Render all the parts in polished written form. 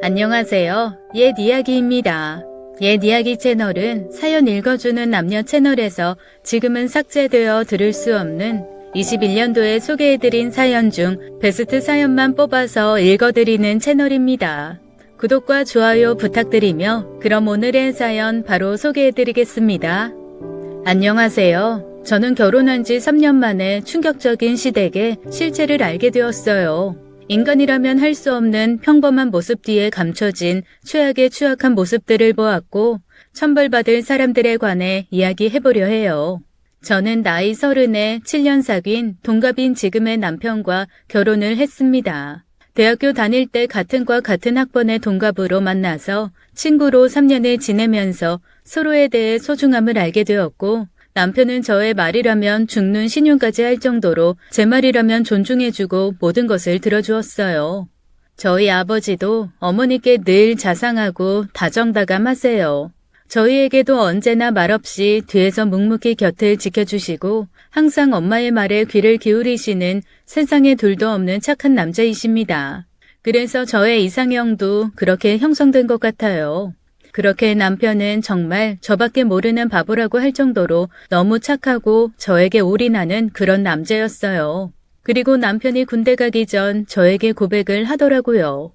안녕하세요. 옛 이야기입니다. 옛 이야기 채널은 사연 읽어주는 남녀 채널에서 지금은 삭제되어 들을 수 없는 21년도에 소개해드린 사연 중 베스트 사연만 뽑아서 읽어드리는 채널입니다. 구독과 좋아요 부탁드리며 그럼 오늘의 사연 바로 소개해드리겠습니다. 안녕하세요. 저는 결혼한 지 3년 만에 충격적인 시댁의 실체를 알게 되었어요. 인간이라면 할 수 없는 평범한 모습 뒤에 감춰진 최악의 추악한 모습들을 보았고 천벌받을 사람들에 관해 이야기해보려 해요. 저는 나이 30에 7년 사귄 동갑인 지금의 남편과 결혼을 했습니다. 대학교 다닐 때 같은 과 같은 학번의 동갑으로 만나서 친구로 3년을 지내면서 서로에 대해 소중함을 알게 되었고 남편은 저의 말이라면 죽는 신용까지 할 정도로 제 말이라면 존중해주고 모든 것을 들어주었어요. 저희 아버지도 어머니께 늘 자상하고 다정다감하세요. 저희에게도 언제나 말없이 뒤에서 묵묵히 곁을 지켜주시고 항상 엄마의 말에 귀를 기울이시는 세상에 둘도 없는 착한 남자이십니다. 그래서 저의 이상형도 그렇게 형성된 것 같아요. 그렇게 남편은 정말 저밖에 모르는 바보라고 할 정도로 너무 착하고 저에게 올인하는 그런 남자였어요. 그리고 남편이 군대 가기 전 저에게 고백을 하더라고요.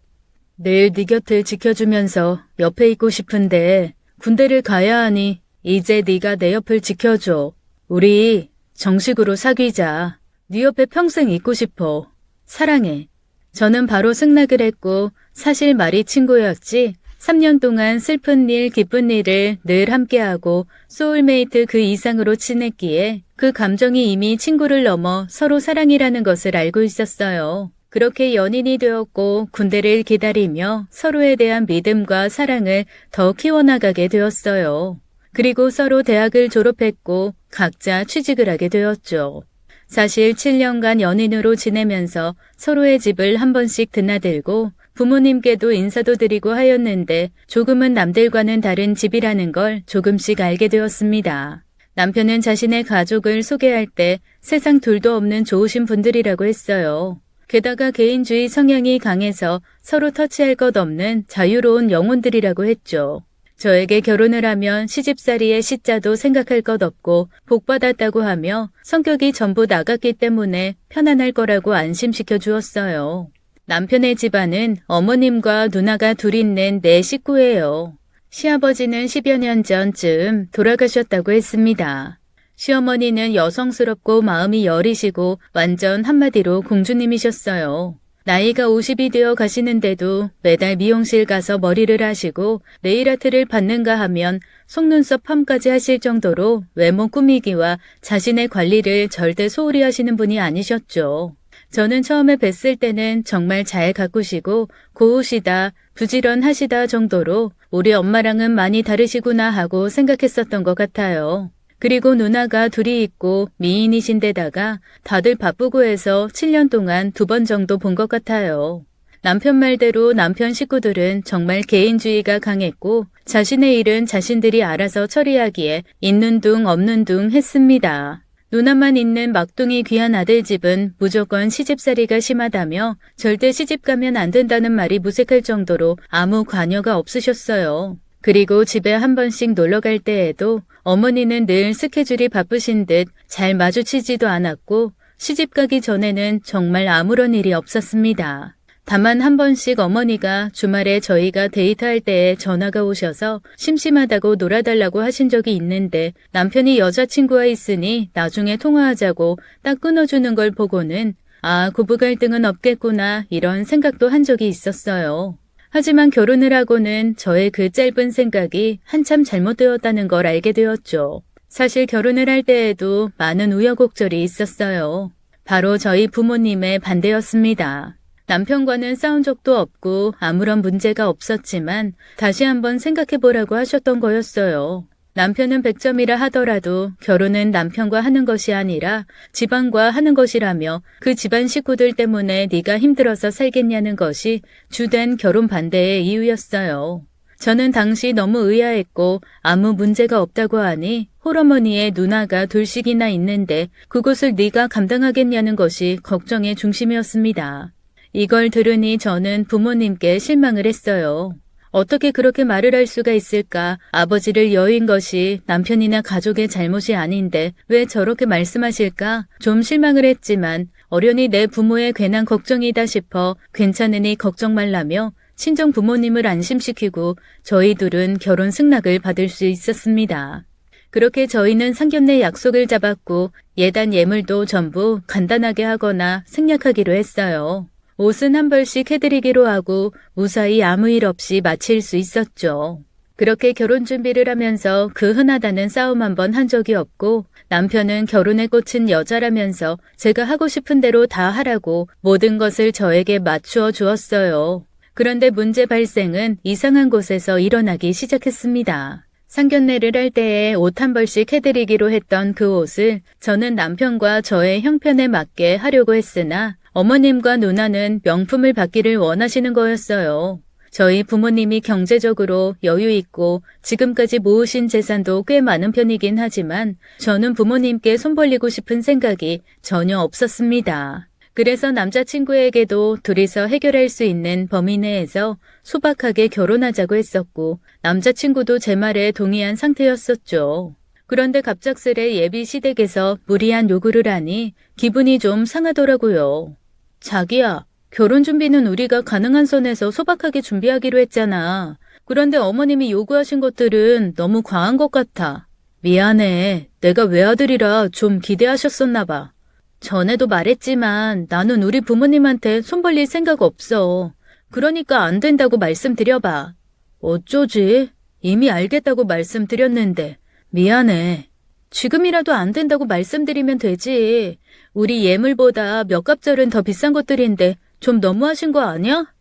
늘 네 곁을 지켜주면서 옆에 있고 싶은데 군대를 가야 하니 이제 네가 내 옆을 지켜줘. 우리 정식으로 사귀자. 네 옆에 평생 있고 싶어. 사랑해. 저는 바로 승낙을 했고 사실 말이 친구였지 3년 동안 슬픈 일, 기쁜 일을 늘 함께하고 소울메이트 그 이상으로 친했기에 그 감정이 이미 친구를 넘어 서로 사랑이라는 것을 알고 있었어요. 그렇게 연인이 되었고 군대를 기다리며 서로에 대한 믿음과 사랑을 더 키워나가게 되었어요. 그리고 서로 대학을 졸업했고 각자 취직을 하게 되었죠. 사실 7년간 연인으로 지내면서 서로의 집을 한 번씩 드나들고 부모님께도 인사도 드리고 하였는데 조금은 남들과는 다른 집이라는 걸 조금씩 알게 되었습니다. 남편은 자신의 가족을 소개할 때 세상 둘도 없는 좋으신 분들이라고 했어요. 게다가 개인주의 성향이 강해서 서로 터치할 것 없는 자유로운 영혼들이라고 했죠. 저에게 결혼을 하면 시집살이의 시자도 생각할 것 없고 복받았다고 하며 성격이 전부 나갔기 때문에 편안할 거라고 안심시켜 주었어요. 남편의 집안은 어머님과 누나가 둘 있는 네 식구예요. 시아버지는 10여 년 전쯤 돌아가셨다고 했습니다. 시어머니는 여성스럽고 마음이 여리시고 완전 한마디로 공주님이셨어요. 나이가 50이 되어 가시는데도 매달 미용실 가서 머리를 하시고 네일아트를 받는가 하면 속눈썹 펌까지 하실 정도로 외모 꾸미기와 자신의 관리를 절대 소홀히 하시는 분이 아니셨죠. 저는 처음에 뵀을 때는 정말 잘 가꾸시고 고우시다, 부지런하시다 정도로 우리 엄마랑은 많이 다르시구나 하고 생각했었던 것 같아요. 그리고 누나가 둘이 있고 미인이신데다가 다들 바쁘고 해서 7년 동안 2번 정도 본 것 같아요. 남편 말대로 남편 식구들은 정말 개인주의가 강했고 자신의 일은 자신들이 알아서 처리하기에 있는 둥 없는 둥 했습니다. 누나만 있는 막둥이 귀한 아들 집은 무조건 시집살이가 심하다며 절대 시집가면 안 된다는 말이 무색할 정도로 아무 관여가 없으셨어요. 그리고 집에 한 번씩 놀러 갈 때에도 어머니는 늘 스케줄이 바쁘신 듯 잘 마주치지도 않았고 시집가기 전에는 정말 아무런 일이 없었습니다. 다만 한 번씩 어머니가 주말에 저희가 데이트할 때에 전화가 오셔서 심심하다고 놀아달라고 하신 적이 있는데 남편이 여자친구와 있으니 나중에 통화하자고 딱 끊어주는 걸 보고는 아, 고부 갈등은 없겠구나 이런 생각도 한 적이 있었어요. 하지만 결혼을 하고는 저의 그 짧은 생각이 한참 잘못되었다는 걸 알게 되었죠. 사실 결혼을 할 때에도 많은 우여곡절이 있었어요. 바로 저희 부모님의 반대였습니다. 남편과는 싸운 적도 없고 아무런 문제가 없었지만 다시 한번 생각해보라고 하셨던 거였어요. 남편은 100점이라 하더라도 결혼은 남편과 하는 것이 아니라 집안과 하는 것이라며 그 집안 식구들 때문에 네가 힘들어서 살겠냐는 것이 주된 결혼 반대의 이유였어요. 저는 당시 너무 의아했고 아무 문제가 없다고 하니 홀어머니의 누나가 둘씩이나 있는데 그곳을 네가 감당하겠냐는 것이 걱정의 중심이었습니다. 이걸 들으니 저는 부모님께 실망을 했어요. 어떻게 그렇게 말을 할 수가 있을까? 아버지를 여인 것이 남편이나 가족의 잘못이 아닌데 왜 저렇게 말씀하실까? 좀 실망을 했지만 어련히 내 부모의 괜한 걱정이다 싶어 괜찮으니 걱정 말라며 친정 부모님을 안심시키고 저희 둘은 결혼 승낙을 받을 수 있었습니다. 그렇게 저희는 상견례 약속을 잡았고 예단 예물도 전부 간단하게 하거나 생략하기로 했어요. 옷은 한 벌씩 해드리기로 하고 무사히 아무 일 없이 마칠 수 있었죠. 그렇게 결혼 준비를 하면서 그 흔하다는 싸움 한 번 한 적이 없고 남편은 결혼에 꽂힌 여자라면서 제가 하고 싶은 대로 다 하라고 모든 것을 저에게 맞추어 주었어요. 그런데 문제 발생은 이상한 곳에서 일어나기 시작했습니다. 상견례를 할 때에 옷 한 벌씩 해드리기로 했던 그 옷을 저는 남편과 저의 형편에 맞게 하려고 했으나 어머님과 누나는 명품을 받기를 원하시는 거였어요. 저희 부모님이 경제적으로 여유 있고 지금까지 모으신 재산도 꽤 많은 편이긴 하지만 저는 부모님께 손 벌리고 싶은 생각이 전혀 없었습니다. 그래서 남자친구에게도 둘이서 해결할 수 있는 범위 내에서 소박하게 결혼하자고 했었고 남자친구도 제 말에 동의한 상태였었죠. 그런데 갑작스레 예비 시댁에서 무리한 요구를 하니 기분이 좀 상하더라고요. 자기야, 결혼 준비는 우리가 가능한 선에서 소박하게 준비하기로 했잖아. 그런데 어머님이 요구하신 것들은 너무 과한 것 같아. 미안해. 내가 외아들이라 좀 기대하셨었나 봐. 전에도 말했지만 나는 우리 부모님한테 손 벌릴 생각 없어. 그러니까 안 된다고 말씀드려봐. 어쩌지? 이미 알겠다고 말씀드렸는데. 미안해. 지금이라도 안 된다고 말씀드리면 되지. 우리 예물보다 몇 갑절은 더 비싼 것들인데 좀 너무하신 거 아니야?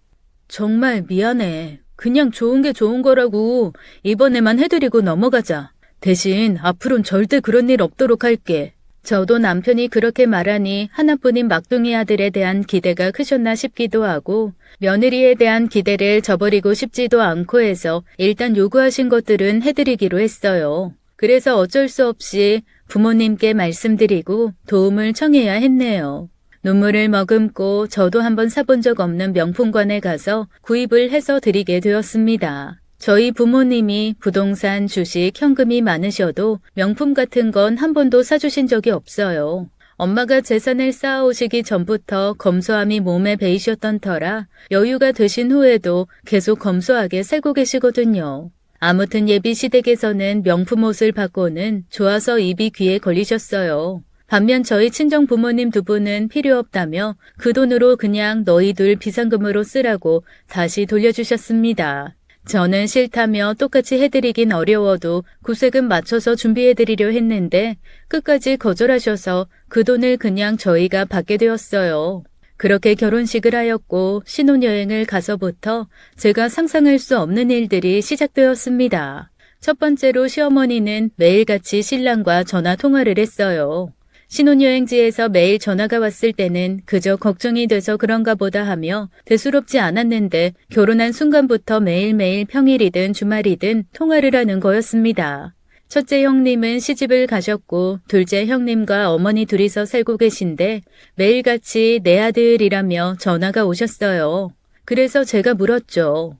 정말 미안해. 그냥 좋은 게 좋은 거라고 이번에만 해드리고 넘어가자. 대신 앞으로는 절대 그런 일 없도록 할게. 저도 남편이 그렇게 말하니 하나뿐인 막둥이 아들에 대한 기대가 크셨나 싶기도 하고 며느리에 대한 기대를 저버리고 싶지도 않고 해서 일단 요구하신 것들은 해드리기로 했어요. 그래서 어쩔 수 없이 부모님께 말씀드리고 도움을 청해야 했네요. 눈물을 머금고 저도 한번 사본 적 없는 명품관에 가서 구입을 해서 드리게 되었습니다. 저희 부모님이 부동산, 주식, 현금이 많으셔도 명품 같은 건 한 번도 사주신 적이 없어요. 엄마가 재산을 쌓아오시기 전부터 검소함이 몸에 배이셨던 터라 여유가 되신 후에도 계속 검소하게 살고 계시거든요. 아무튼 예비 시댁에서는 명품 옷을 받고는 좋아서 입이 귀에 걸리셨어요. 반면 저희 친정 부모님 두 분은 필요 없다며 그 돈으로 그냥 너희들 비상금으로 쓰라고 다시 돌려주셨습니다. 저는 싫다며 똑같이 해드리긴 어려워도 구색은 맞춰서 준비해드리려 했는데 끝까지 거절하셔서 그 돈을 그냥 저희가 받게 되었어요. 그렇게 결혼식을 하였고 신혼여행을 가서부터 제가 상상할 수 없는 일들이 시작되었습니다. 첫 번째로 시어머니는 매일같이 신랑과 전화 통화를 했어요. 신혼여행지에서 매일 전화가 왔을 때는 그저 걱정이 돼서 그런가 보다 하며 대수롭지 않았는데 결혼한 순간부터 매일매일 평일이든 주말이든 통화를 하는 거였습니다. 첫째 형님은 시집을 가셨고 둘째 형님과 어머니 둘이서 살고 계신데 매일같이 내 아들이라며 전화가 오셨어요. 그래서 제가 물었죠.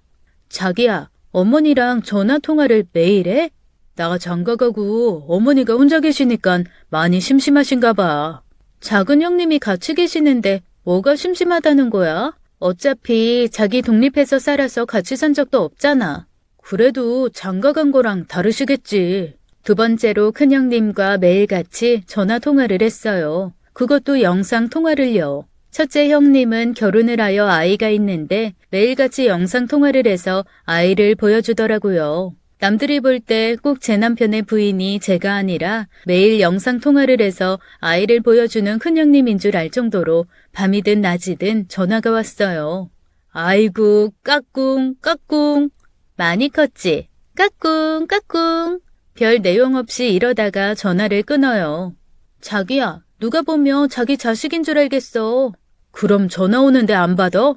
자기야, 어머니랑 전화 통화를 매일 해? 나 장가가고 어머니가 혼자 계시니까 많이 심심하신가 봐. 작은 형님이 같이 계시는데 뭐가 심심하다는 거야? 어차피 자기 독립해서 살아서 같이 산 적도 없잖아. 그래도 장가간 거랑 다르시겠지. 두 번째로 큰형님과 매일같이 전화 통화를 했어요. 그것도 영상 통화를요. 첫째 형님은 결혼을 하여 아이가 있는데 매일같이 영상 통화를 해서 아이를 보여주더라고요. 남들이 볼 때 꼭 제 남편의 부인이 제가 아니라 매일 영상 통화를 해서 아이를 보여주는 큰형님인 줄 알 정도로 밤이든 낮이든 전화가 왔어요. 아이고 까꿍 까꿍. 많이 컸지? 까꿍 까꿍. 별 내용 없이 이러다가 전화를 끊어요. 자기야, 누가 보면 자기 자식인 줄 알겠어. 그럼 전화 오는데 안 받아?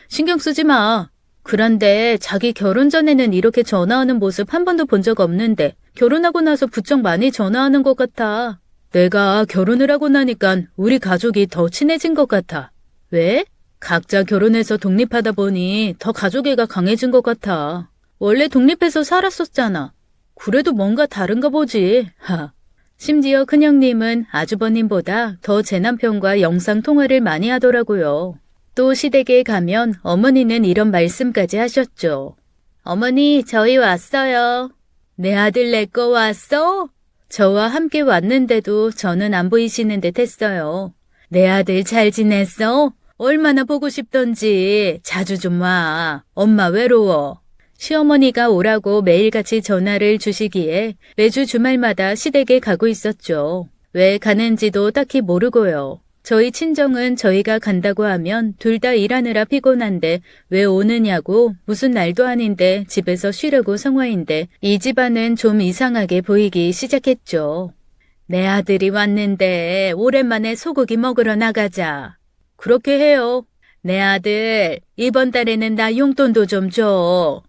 신경 쓰지 마. 그런데 자기 결혼 전에는 이렇게 전화하는 모습 한 번도 본 적 없는데 결혼하고 나서 부쩍 많이 전화하는 것 같아. 내가 결혼을 하고 나니까 우리 가족이 더 친해진 것 같아. 왜? 각자 결혼해서 독립하다 보니 더 가족애가 강해진 것 같아. 원래 독립해서 살았었잖아. 그래도 뭔가 다른가 보지. 하. 심지어 큰형님은 아주버님보다 더 제 남편과 영상 통화를 많이 하더라고요. 또 시댁에 가면 어머니는 이런 말씀까지 하셨죠. 어머니, 저희 왔어요. 내 아들 내 거 왔어? 저와 함께 왔는데도 저는 안 보이시는 듯 했어요. 내 아들 잘 지냈어? 얼마나 보고 싶던지 자주 좀 와. 엄마 외로워. 시어머니가 오라고 매일같이 전화를 주시기에 매주 주말마다 시댁에 가고 있었죠. 왜 가는지도 딱히 모르고요. 저희 친정은 저희가 간다고 하면 둘 다 일하느라 피곤한데 왜 오느냐고 무슨 날도 아닌데 집에서 쉬려고 성화인데 이 집안은 좀 이상하게 보이기 시작했죠. 내 아들이 왔는데 오랜만에 소고기 먹으러 나가자. 그렇게 해요. 내 아들 이번 달에는 나 용돈도 좀 줘.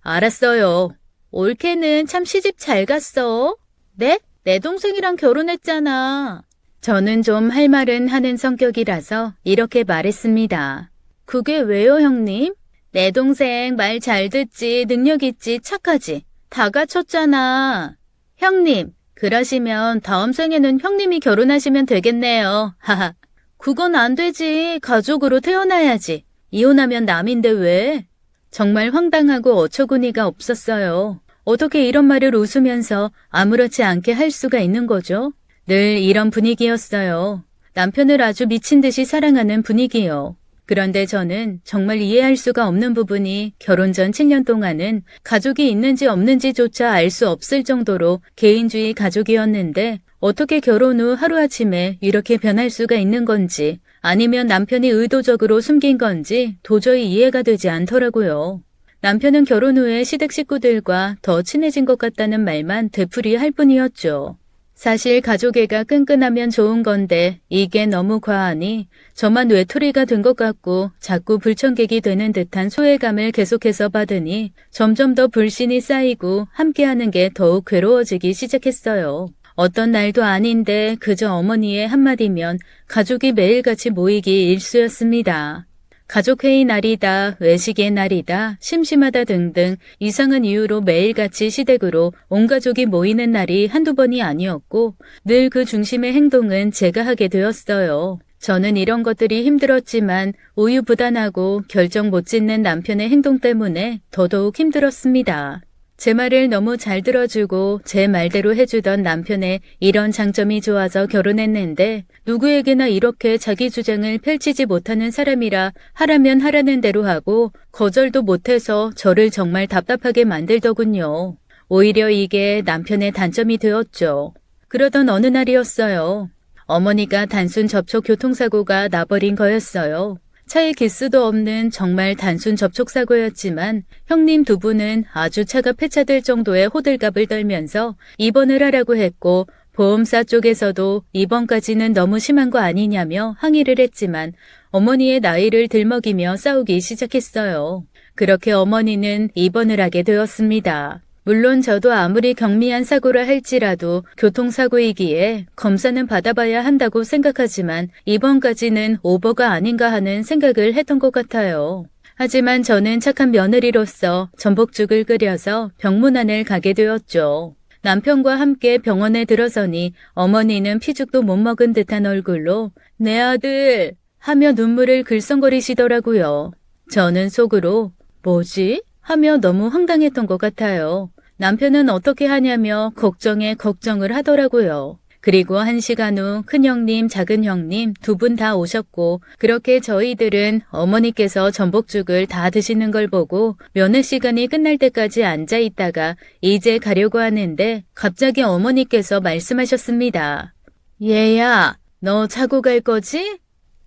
알았어요. 올케는 참 시집 잘 갔어. 네? 내 동생이랑 결혼했잖아. 저는 좀 할 말은 하는 성격이라서 이렇게 말했습니다. 그게 왜요, 형님? 내 동생 말 잘 듣지, 능력 있지, 착하지. 다 갖췄잖아. 형님, 그러시면 다음 생에는 형님이 결혼하시면 되겠네요. 하하. 그건 안 되지. 가족으로 태어나야지. 이혼하면 남인데 왜? 정말 황당하고 어처구니가 없었어요. 어떻게 이런 말을 웃으면서 아무렇지 않게 할 수가 있는 거죠? 늘 이런 분위기였어요. 남편을 아주 미친 듯이 사랑하는 분위기요. 그런데 저는 정말 이해할 수가 없는 부분이 결혼 전 7년 동안은 가족이 있는지 없는지조차 알 수 없을 정도로 개인주의 가족이었는데 어떻게 결혼 후 하루아침에 이렇게 변할 수가 있는 건지 아니면 남편이 의도적으로 숨긴 건지 도저히 이해가 되지 않더라고요. 남편은 결혼 후에 시댁 식구들과 더 친해진 것 같다는 말만 되풀이할 뿐이었죠. 사실 가족애가 끈끈하면 좋은 건데 이게 너무 과하니 저만 외톨이가 된 것 같고 자꾸 불청객이 되는 듯한 소외감을 계속해서 받으니 점점 더 불신이 쌓이고 함께하는 게 더욱 괴로워지기 시작했어요. 어떤 날도 아닌데 그저 어머니의 한마디면 가족이 매일같이 모이기 일쑤였습니다. 가족회의 날이다, 외식의 날이다, 심심하다 등등 이상한 이유로 매일같이 시댁으로 온 가족이 모이는 날이 한두 번이 아니었고 늘 그 중심의 행동은 제가 하게 되었어요. 저는 이런 것들이 힘들었지만 우유부단하고 결정 못 짓는 남편의 행동 때문에 더더욱 힘들었습니다. 제 말을 너무 잘 들어주고 제 말대로 해주던 남편의 이런 장점이 좋아서 결혼했는데 누구에게나 이렇게 자기 주장을 펼치지 못하는 사람이라 하라면 하라는 대로 하고 거절도 못해서 저를 정말 답답하게 만들더군요. 오히려 이게 남편의 단점이 되었죠. 그러던 어느 날이었어요. 어머니가 단순 접촉 교통사고가 나버린 거였어요. 차에 기스도 없는 정말 단순 접촉사고였지만 형님 두 분은 아주 차가 폐차될 정도의 호들갑을 떨면서 입원을 하라고 했고 보험사 쪽에서도 입원까지는 너무 심한 거 아니냐며 항의를 했지만 어머니의 나이를 들먹이며 싸우기 시작했어요. 그렇게 어머니는 입원을 하게 되었습니다. 물론 저도 아무리 경미한 사고라 할지라도 교통사고이기에 검사는 받아봐야 한다고 생각하지만 입원까지는 오버가 아닌가 하는 생각을 했던 것 같아요. 하지만 저는 착한 며느리로서 전복죽을 끓여서 병문안을 가게 되었죠. 남편과 함께 병원에 들어서니 어머니는 피죽도 못 먹은 듯한 얼굴로 내 아들 하며 눈물을 글썽거리시더라고요. 저는 속으로 뭐지? 하며 너무 황당했던 것 같아요. 남편은 어떻게 하냐며 걱정에 걱정을 하더라고요. 그리고 1시간 후 큰형님, 작은형님 두 분 다 오셨고 그렇게 저희들은 어머니께서 전복죽을 다 드시는 걸 보고 면회 시간이 끝날 때까지 앉아 있다가 이제 가려고 하는데 갑자기 어머니께서 말씀하셨습니다. 얘야, 너 자고 갈 거지?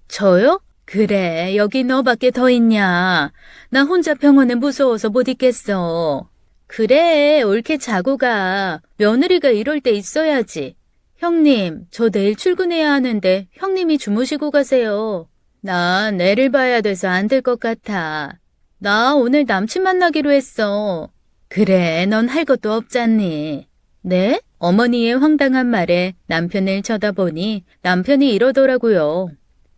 저요? 그래, 여기 너밖에 더 있냐. 나 혼자 병원에 무서워서 못 있겠어. 그래, 옳게 자고 가. 며느리가 이럴 때 있어야지. 형님, 저 내일 출근해야 하는데 형님이 주무시고 가세요. 난 애를 봐야 돼서 안 될 것 같아. 나 오늘 남친 만나기로 했어. 그래, 넌 할 것도 없잖니. 네? 어머니의 황당한 말에 남편을 쳐다보니 남편이 이러더라고요.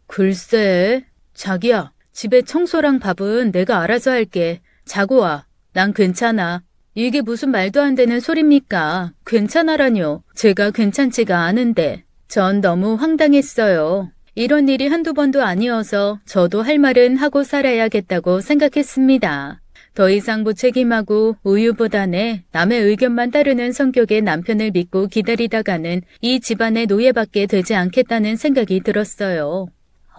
글쎄, 자기야, 집에 청소랑 밥은 내가 알아서 할게. 자고 와. 난 괜찮아. 이게 무슨 말도 안 되는 소리입니까? 괜찮아라뇨. 제가 괜찮지가 않은데. 전 너무 황당했어요. 이런 일이 한두 번도 아니어서 저도 할 말은 하고 살아야겠다고 생각했습니다. 더 이상 무책임하고 우유부단해 남의 의견만 따르는 성격의 남편을 믿고 기다리다가는 이 집안의 노예밖에 되지 않겠다는 생각이 들었어요.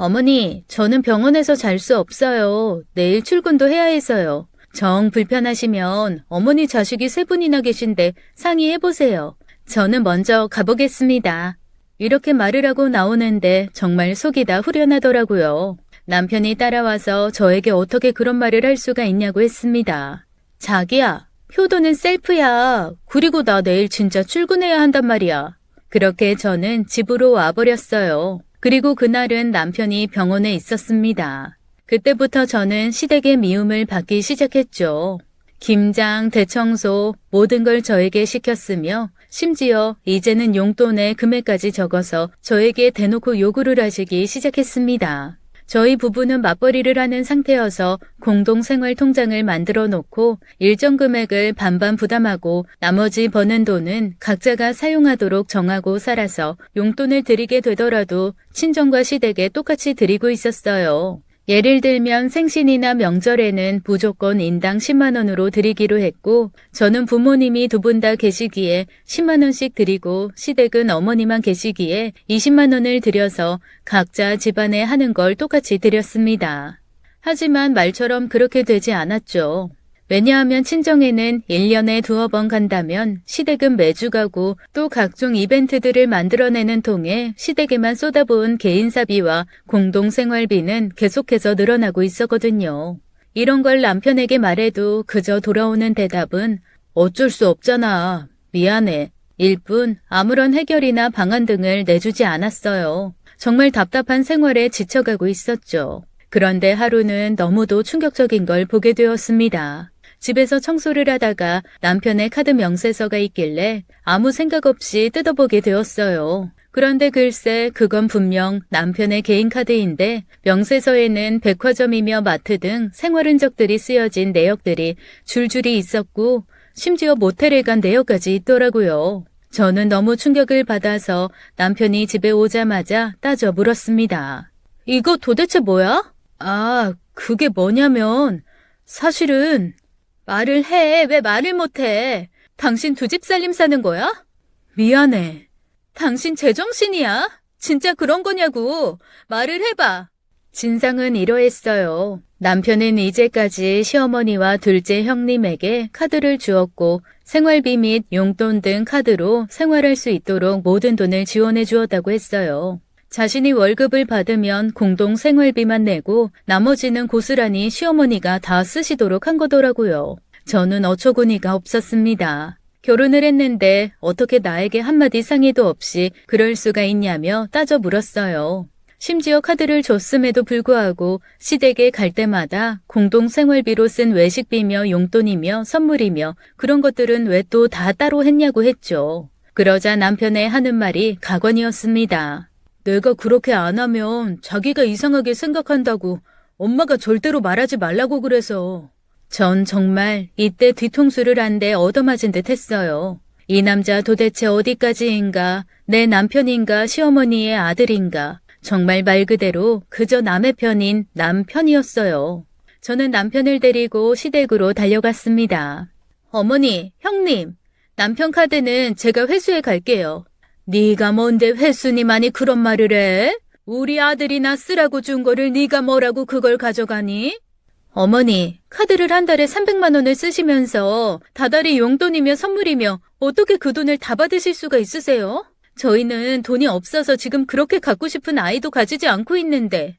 어머니, 저는 병원에서 잘 수 없어요. 내일 출근도 해야 해서요. 정 불편하시면 어머니 자식이 3분이나 계신데 상의해보세요. 저는 먼저 가보겠습니다. 이렇게 말을 하고 나오는데 정말 속이 다 후련하더라고요. 남편이 따라와서 저에게 어떻게 그런 말을 할 수가 있냐고 했습니다. 자기야, 효도는 셀프야. 그리고 나 내일 진짜 출근해야 한단 말이야. 그렇게 저는 집으로 와버렸어요. 그리고 그날은 남편이 병원에 있었습니다. 그때부터 저는 시댁의 미움을 받기 시작했죠. 김장, 대청소, 모든 걸 저에게 시켰으며 심지어 이제는 용돈의 금액까지 적어서 저에게 대놓고 요구를 하시기 시작했습니다. 저희 부부는 맞벌이를 하는 상태여서 공동생활통장을 만들어 놓고 일정 금액을 반반 부담하고 나머지 버는 돈은 각자가 사용하도록 정하고 살아서 용돈을 드리게 되더라도 친정과 시댁에 똑같이 드리고 있었어요. 예를 들면 생신이나 명절에는 무조건 인당 10만 원으로 드리기로 했고 저는 부모님이 2분 다 계시기에 10만 원씩 드리고 시댁은 어머니만 계시기에 20만 원을 드려서 각자 집안에 하는 걸 똑같이 드렸습니다. 하지만 말처럼 그렇게 되지 않았죠. 왜냐하면 친정에는 1년에 2번 간다면 시댁은 매주 가고 또 각종 이벤트들을 만들어내는 통에 시댁에만 쏟아부은 개인사비와 공동생활비는 계속해서 늘어나고 있었거든요. 이런 걸 남편에게 말해도 그저 돌아오는 대답은 어쩔 수 없잖아. 미안해. 일 뿐 아무런 해결이나 방안 등을 내주지 않았어요. 정말 답답한 생활에 지쳐가고 있었죠. 그런데 하루는 너무도 충격적인 걸 보게 되었습니다. 집에서 청소를 하다가 남편의 카드 명세서가 있길래 아무 생각 없이 뜯어보게 되었어요. 그런데 글쎄 그건 분명 남편의 개인 카드인데 명세서에는 백화점이며 마트 등 생활 흔적들이 쓰여진 내역들이 줄줄이 있었고 심지어 모텔에 간 내역까지 있더라고요. 저는 너무 충격을 받아서 남편이 집에 오자마자 따져 물었습니다. 이거 도대체 뭐야? 아, 그게 뭐냐면 사실은 말을 해. 왜 말을 못해? 당신 2집 살림 사는 거야? 미안해. 당신 제정신이야? 진짜 그런 거냐고. 말을 해봐. 진상은 이러했어요. 남편은 이제까지 시어머니와 둘째 형님에게 카드를 주었고 생활비 및 용돈 등 카드로 생활할 수 있도록 모든 돈을 지원해 주었다고 했어요. 자신이 월급을 받으면 공동 생활비만 내고 나머지는 고스란히 시어머니가 다 쓰시도록 한 거더라고요. 저는 어처구니가 없었습니다. 결혼을 했는데 어떻게 나에게 한마디 상의도 없이 그럴 수가 있냐며 따져 물었어요. 심지어 카드를 줬음에도 불구하고 시댁에 갈 때마다 공동 생활비로 쓴 외식비며 용돈이며 선물이며 그런 것들은 왜 또 다 따로 했냐고 했죠. 그러자 남편의 하는 말이 가관이었습니다. 내가 그렇게 안 하면 자기가 이상하게 생각한다고 엄마가 절대로 말하지 말라고 그래서. 전 정말 이때 뒤통수를 한 대 얻어맞은 듯 했어요. 이 남자 도대체 어디까지인가, 내 남편인가 시어머니의 아들인가. 정말 말 그대로 그저 남의 편인 남편이었어요. 저는 남편을 데리고 시댁으로 달려갔습니다. 어머니, 형님, 남편 카드는 제가 회수해 갈게요. 네가 뭔데 회수니만이 그런 말을 해? 우리 아들이나 쓰라고 준 거를 네가 뭐라고 그걸 가져가니? 어머니, 카드를 한 달에 300만 원을 쓰시면서 다달이 용돈이며 선물이며 어떻게 그 돈을 다 받으실 수가 있으세요? 저희는 돈이 없어서 지금 그렇게 갖고 싶은 아이도 가지지 않고 있는데.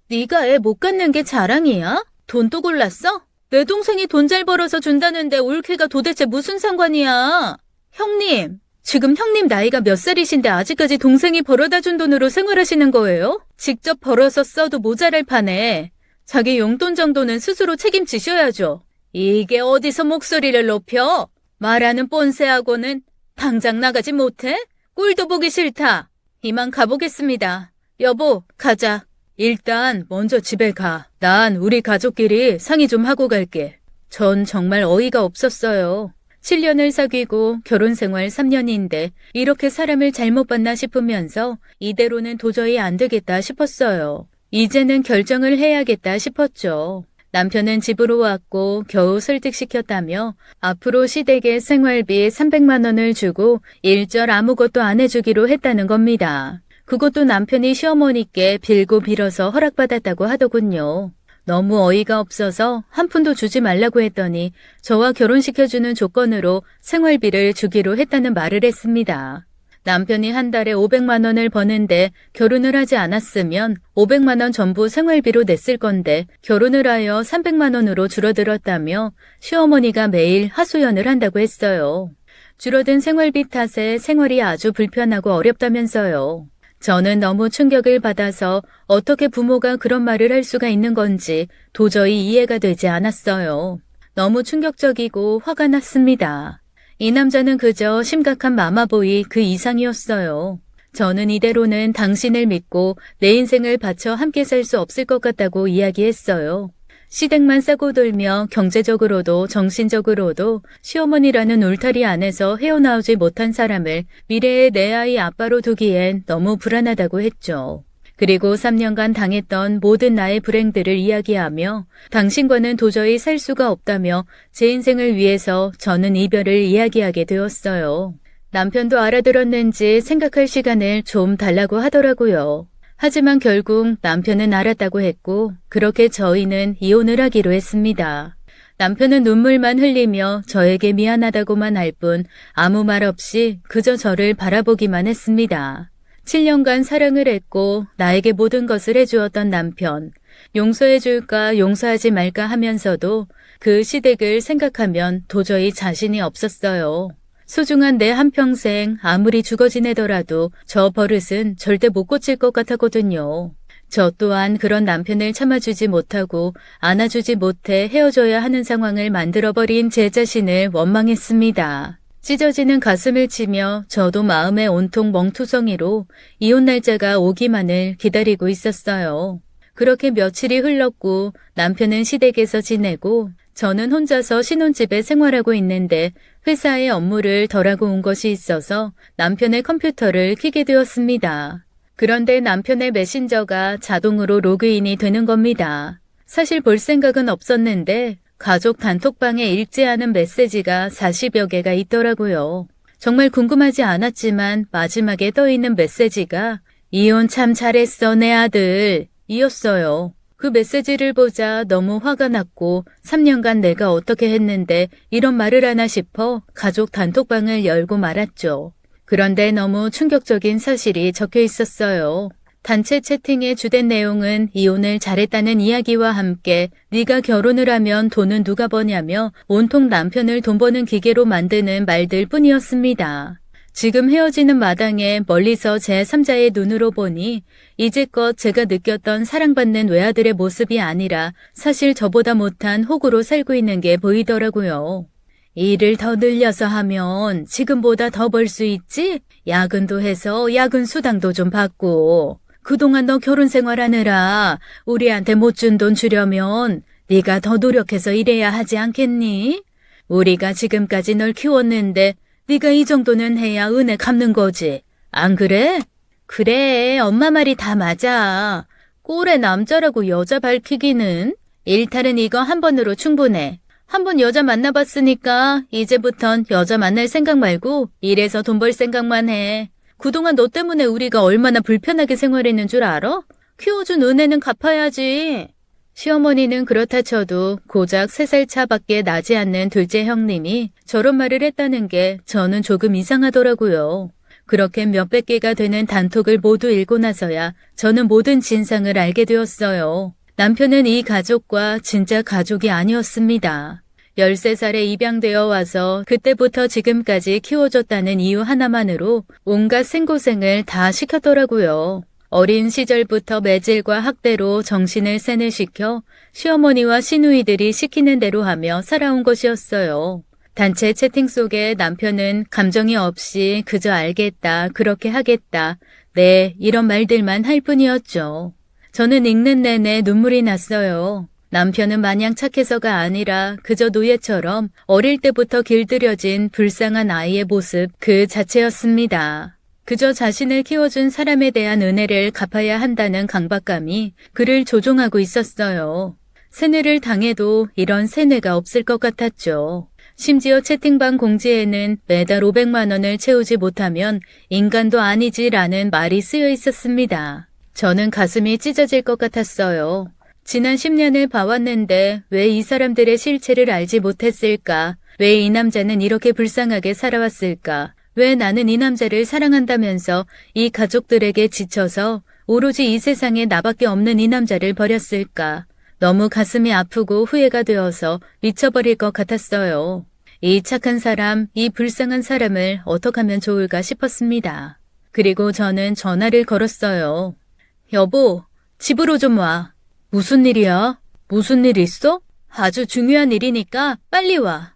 네가 애 못 갖는 게 자랑이야? 돈도 골랐어? 내 동생이 돈 잘 벌어서 준다는데 올케가 도대체 무슨 상관이야? 형님, 지금 형님 나이가 몇 살이신데 아직까지 동생이 벌어다 준 돈으로 생활하시는 거예요? 직접 벌어서 써도 모자랄 판에 자기 용돈 정도는 스스로 책임지셔야죠. 이게 어디서 목소리를 높여? 말하는 뻔세하고는 당장 나가지 못해? 꼴도 보기 싫다. 이만 가보겠습니다. 여보, 가자. 일단 먼저 집에 가. 난 우리 가족끼리 상의 좀 하고 갈게. 전 정말 어이가 없었어요. 7년을 사귀고 결혼 생활 3년인데 이렇게 사람을 잘못 봤나 싶으면서 이대로는 도저히 안 되겠다 싶었어요. 이제는 결정을 해야겠다 싶었죠. 남편은 집으로 왔고 겨우 설득시켰다며 앞으로 시댁에 생활비 300만 원을 주고 일절 아무것도 안 해주기로 했다는 겁니다. 그것도 남편이 시어머니께 빌고 빌어서 허락받았다고 하더군요. 너무 어이가 없어서 한 푼도 주지 말라고 했더니 저와 결혼시켜주는 조건으로 생활비를 주기로 했다는 말을 했습니다. 남편이 한 달에 500만 원을 버는데 결혼을 하지 않았으면 500만 원 전부 생활비로 냈을 건데 결혼을 하여 300만 원으로 줄어들었다며 시어머니가 매일 하소연을 한다고 했어요. 줄어든 생활비 탓에 생활이 아주 불편하고 어렵다면서요. 저는 너무 충격을 받아서 어떻게 부모가 그런 말을 할 수가 있는 건지 도저히 이해가 되지 않았어요. 너무 충격적이고 화가 났습니다. 이 남자는 그저 심각한 마마보이 그 이상이었어요. 저는 이대로는 당신을 믿고 내 인생을 바쳐 함께 살 수 없을 것 같다고 이야기했어요. 시댁만 싸고 돌며 경제적으로도 정신적으로도 시어머니라는 울타리 안에서 헤어나오지 못한 사람을 미래의 내 아이 아빠로 두기엔 너무 불안하다고 했죠. 그리고 3년간 당했던 모든 나의 불행들을 이야기하며 당신과는 도저히 살 수가 없다며 제 인생을 위해서 저는 이별을 이야기하게 되었어요. 남편도 알아들었는지 생각할 시간을 좀 달라고 하더라고요. 하지만 결국 남편은 알았다고 했고 그렇게 저희는 이혼을 하기로 했습니다. 남편은 눈물만 흘리며 저에게 미안하다고만 할 뿐 아무 말 없이 그저 저를 바라보기만 했습니다. 7년간 사랑을 했고 나에게 모든 것을 해주었던 남편. 용서해줄까 용서하지 말까 하면서도 그 시댁을 생각하면 도저히 자신이 없었어요. 소중한 내 한평생 아무리 죽어 지내더라도 저 버릇은 절대 못 고칠 것 같았거든요. 저 또한 그런 남편을 참아주지 못하고 안아주지 못해 헤어져야 하는 상황을 만들어버린 제 자신을 원망했습니다. 찢어지는 가슴을 치며 저도 마음에 온통 멍투성이로 이혼 날짜가 오기만을 기다리고 있었어요. 그렇게 며칠이 흘렀고 남편은 시댁에서 지내고 저는 혼자서 신혼집에 생활하고 있는데 회사의 업무를 덜하고 온 것이 있어서 남편의 컴퓨터를 켜게 되었습니다. 그런데 남편의 메신저가 자동으로 로그인이 되는 겁니다. 사실 볼 생각은 없었는데 가족 단톡방에 읽지 않은 메시지가 40여 개가 있더라고요. 정말 궁금하지 않았지만 마지막에 떠있는 메시지가 이혼 참 잘했어 내 아들 이었어요. 그 메시지를 보자 너무 화가 났고 3년간 내가 어떻게 했는데 이런 말을 하나 싶어 가족 단톡방을 열고 말았죠. 그런데 너무 충격적인 사실이 적혀 있었어요. 단체 채팅의 주된 내용은 이혼을 잘했다는 이야기와 함께 네가 결혼을 하면 돈은 누가 버냐며 온통 남편을 돈 버는 기계로 만드는 말들 뿐이었습니다. 지금 헤어지는 마당에 멀리서 제3자의 눈으로 보니 이제껏 제가 느꼈던 사랑받는 외아들의 모습이 아니라 사실 저보다 못한 호구로 살고 있는 게 보이더라고요. 일을 더 늘려서 하면 지금보다 더 벌 수 있지? 야근도 해서 야근 수당도 좀 받고 그동안 너 결혼 생활하느라 우리한테 못 준 돈 주려면 네가 더 노력해서 일해야 하지 않겠니? 우리가 지금까지 널 키웠는데 네가 이 정도는 해야 은혜 갚는 거지. 안 그래? 그래, 엄마 말이 다 맞아. 꼴에 남자라고 여자 밝히기는. 일탈은 이거 한 번으로 충분해. 한 번 여자 만나봤으니까 이제부턴 여자 만날 생각 말고 일해서 돈 벌 생각만 해. 그동안 너 때문에 우리가 얼마나 불편하게 생활했는 줄 알아? 키워준 은혜는 갚아야지. 시어머니는 그렇다 쳐도 고작 3살 차밖에 나지 않는 둘째 형님이 저런 말을 했다는 게 저는 조금 이상하더라고요. 그렇게 몇백 개가 되는 단톡을 모두 읽고 나서야 저는 모든 진상을 알게 되었어요. 남편은 이 가족과 진짜 가족이 아니었습니다. 13살에 입양되어 와서 그때부터 지금까지 키워줬다는 이유 하나만으로 온갖 생고생을 다 시켰더라고요. 어린 시절부터 매질과 학대로 정신을 세뇌시켜 시어머니와 시누이들이 시키는 대로 하며 살아온 것이었어요. 단체 채팅 속에 남편은 감정이 없이 그저 알겠다, 그렇게 하겠다, 네, 이런 말들만 할 뿐이었죠. 저는 읽는 내내 눈물이 났어요. 남편은 마냥 착해서가 아니라 그저 노예처럼 어릴 때부터 길들여진 불쌍한 아이의 모습 그 자체였습니다. 그저 자신을 키워준 사람에 대한 은혜를 갚아야 한다는 강박감이 그를 조종하고 있었어요. 세뇌를 당해도 이런 세뇌가 없을 것 같았죠. 심지어 채팅방 공지에는 매달 500만 원을 채우지 못하면 인간도 아니지라는 말이 쓰여 있었습니다. 저는 가슴이 찢어질 것 같았어요. 지난 10년을 봐왔는데 왜 이 사람들의 실체를 알지 못했을까? 왜 이 남자는 이렇게 불쌍하게 살아왔을까? 왜 나는 이 남자를 사랑한다면서 이 가족들에게 지쳐서 오로지 이 세상에 나밖에 없는 이 남자를 버렸을까? 너무 가슴이 아프고 후회가 되어서 미쳐버릴 것 같았어요. 이 착한 사람, 이 불쌍한 사람을 어떻게 하면 좋을까 싶었습니다. 그리고 저는 전화를 걸었어요. 여보, 집으로 좀 와. 무슨 일이야? 무슨 일 있어? 아주 중요한 일이니까 빨리 와.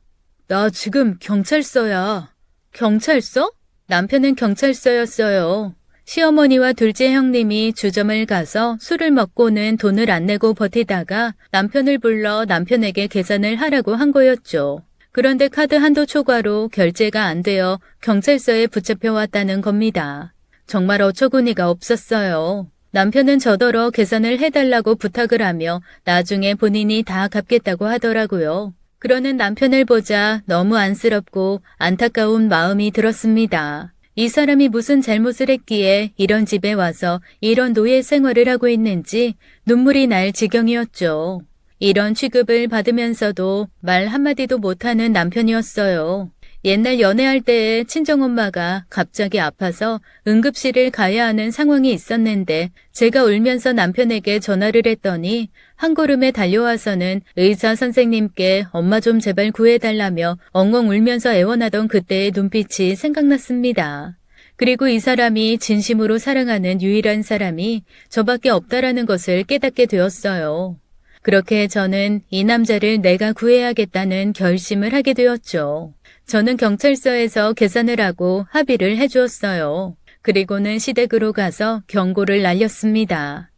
나 지금 경찰서야. 경찰서? 남편은 경찰서였어요. 시어머니와 둘째 형님이 주점을 가서 술을 먹고는 돈을 안 내고 버티다가 남편을 불러 남편에게 계산을 하라고 한 거였죠. 그런데 카드 한도 초과로 결제가 안 되어 경찰서에 붙잡혀 왔다는 겁니다. 정말 어처구니가 없었어요. 남편은 저더러 계산을 해달라고 부탁을 하며 나중에 본인이 다 갚겠다고 하더라고요. 그러는 남편을 보자 너무 안쓰럽고 안타까운 마음이 들었습니다. 이 사람이 무슨 잘못을 했기에 이런 집에 와서 이런 노예 생활을 하고 있는지 눈물이 날 지경이었죠. 이런 취급을 받으면서도 말 한마디도 못하는 남편이었어요. 옛날 연애할 때에 친정엄마가 갑자기 아파서 응급실을 가야 하는 상황이 있었는데 제가 울면서 남편에게 전화를 했더니 한 걸음에 달려와서는 의사 선생님께 엄마 좀 제발 구해달라며 엉엉 울면서 애원하던 그때의 눈빛이 생각났습니다. 그리고 이 사람이 진심으로 사랑하는 유일한 사람이 저밖에 없다라는 것을 깨닫게 되었어요. 그렇게 저는 이 남자를 내가 구해야겠다는 결심을 하게 되었죠. 저는 경찰서에서 계산을 하고 합의를 해주었어요. 그리고는 시댁으로 가서 경고를 날렸습니다.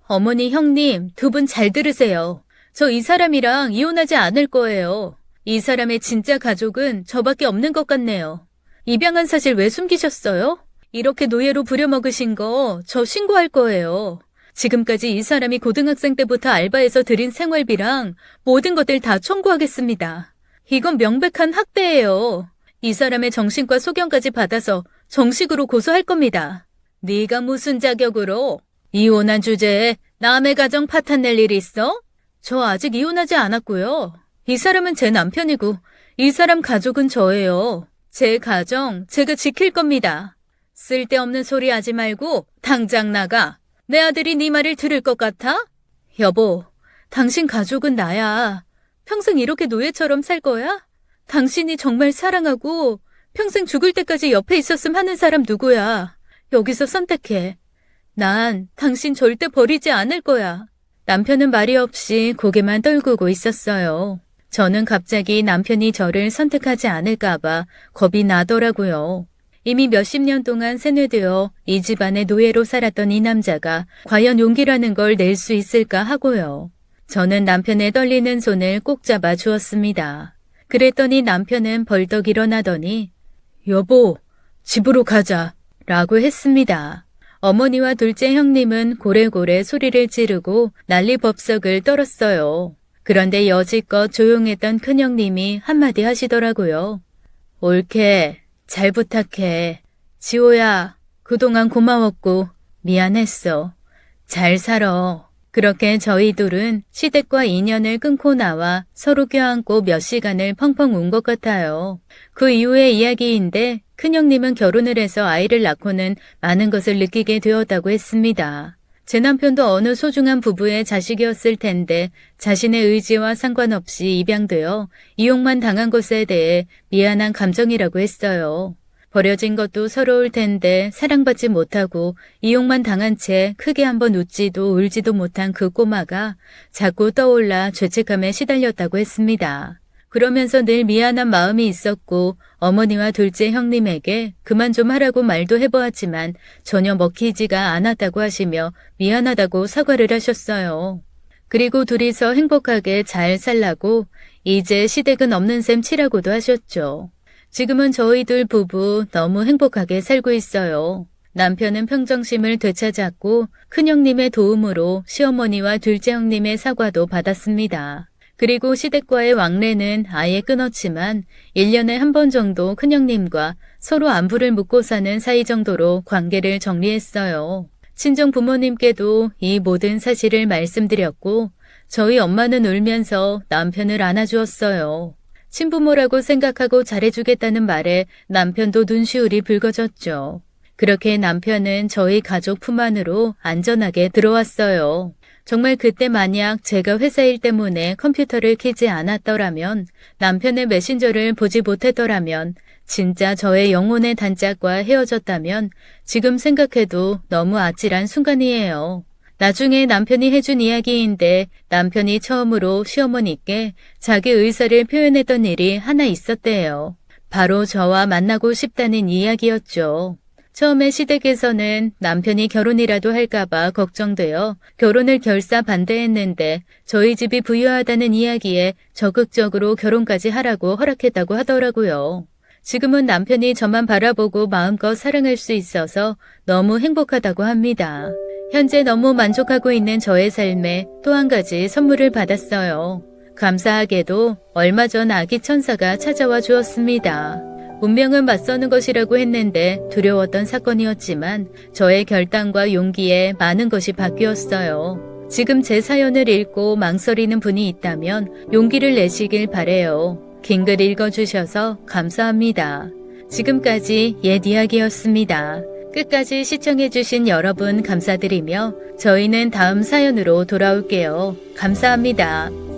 어머니, 형님, 두 분 잘 들으세요. 저 이 사람이랑 이혼하지 않을 거예요. 이 사람의 진짜 가족은 저밖에 없는 것 같네요. 입양한 사실 왜 숨기셨어요? 이렇게 노예로 부려먹으신 거 저 신고할 거예요. 지금까지 이 사람이 고등학생 때부터 알바해서 들인 생활비랑 모든 것들 다 청구하겠습니다. 이건 명백한 학대예요. 이 사람의 정신과 소견까지 받아서 정식으로 고소할 겁니다. 네가 무슨 자격으로 이혼한 주제에 남의 가정 파탄낼 일이 있어? 저 아직 이혼하지 않았고요. 이 사람은 제 남편이고 이 사람 가족은 저예요. 제 가정 제가 지킬 겁니다. 쓸데없는 소리 하지 말고 당장 나가. 내 아들이 네 말을 들을 것 같아? 여보, 당신 가족은 나야. 평생 이렇게 노예처럼 살 거야? 당신이 정말 사랑하고 평생 죽을 때까지 옆에 있었음 하는 사람 누구야? 여기서 선택해. 난 당신 절대 버리지 않을 거야. 남편은 말이 없이 고개만 떨구고 있었어요. 저는 갑자기 남편이 저를 선택하지 않을까봐 겁이 나더라고요. 이미 몇십 년 동안 세뇌되어 이 집안의 노예로 살았던 이 남자가 과연 용기라는 걸 낼 수 있을까 하고요. 저는 남편의 떨리는 손을 꼭 잡아 주었습니다. 그랬더니 남편은 벌떡 일어나더니 여보, 집으로 가자 라고 했습니다. 어머니와 둘째 형님은 고래고래 소리를 지르고 난리법석을 떨었어요. 그런데 여지껏 조용했던 큰형님이 한마디 하시더라고요. 옳게 잘 부탁해. 지호야, 그동안 고마웠고 미안했어. 잘 살아. 그렇게 저희 둘은 시댁과 인연을 끊고 나와 서로 껴안고 몇 시간을 펑펑 운 것 같아요. 그 이후의 이야기인데 큰형님은 결혼을 해서 아이를 낳고는 많은 것을 느끼게 되었다고 했습니다. 제 남편도 어느 소중한 부부의 자식이었을 텐데 자신의 의지와 상관없이 입양되어 이용만 당한 것에 대해 미안한 감정이라고 했어요. 버려진 것도 서러울 텐데 사랑받지 못하고 이용만 당한 채 크게 한번 웃지도 울지도 못한 그 꼬마가 자꾸 떠올라 죄책감에 시달렸다고 했습니다. 그러면서 늘 미안한 마음이 있었고 어머니와 둘째 형님에게 그만 좀 하라고 말도 해보았지만 전혀 먹히지가 않았다고 하시며 미안하다고 사과를 하셨어요. 그리고 둘이서 행복하게 잘 살라고 이제 시댁은 없는 셈 치라고도 하셨죠. 지금은 저희 둘 부부 너무 행복하게 살고 있어요. 남편은 평정심을 되찾았고 큰형님의 도움으로 시어머니와 둘째 형님의 사과도 받았습니다. 그리고 시댁과의 왕래는 아예 끊었지만 1년에 한 번 정도 큰형님과 서로 안부를 묻고 사는 사이 정도로 관계를 정리했어요. 친정 부모님께도 이 모든 사실을 말씀드렸고 저희 엄마는 울면서 남편을 안아주었어요. 친부모라고 생각하고 잘해주겠다는 말에 남편도 눈시울이 붉어졌죠. 그렇게 남편은 저희 가족 품 안으로 안전하게 들어왔어요. 정말 그때 만약 제가 회사 일 때문에 컴퓨터를 켜지 않았더라면, 남편의 메신저를 보지 못했더라면, 진짜 저의 영혼의 단짝과 헤어졌다면 지금 생각해도 너무 아찔한 순간이에요. 나중에 남편이 해준 이야기인데 남편이 처음으로 시어머니께 자기 의사를 표현했던 일이 하나 있었대요. 바로 저와 만나고 싶다는 이야기였죠. 처음에 시댁에서는 남편이 결혼이라도 할까봐 걱정되어 결혼을 결사 반대했는데 저희 집이 부유하다는 이야기에 적극적으로 결혼까지 하라고 허락했다고 하더라고요. 지금은 남편이 저만 바라보고 마음껏 사랑할 수 있어서 너무 행복하다고 합니다. 현재 너무 만족하고 있는 저의 삶에 또 한 가지 선물을 받았어요. 감사하게도 얼마 전 아기 천사가 찾아와 주었습니다. 운명은 맞서는 것이라고 했는데 두려웠던 사건이었지만 저의 결단과 용기에 많은 것이 바뀌었어요. 지금 제 사연을 읽고 망설이는 분이 있다면 용기를 내시길 바래요. 긴 글 읽어주셔서 감사합니다. 지금까지 옛 이야기였습니다. 끝까지 시청해주신 여러분 감사드리며 저희는 다음 사연으로 돌아올게요. 감사합니다.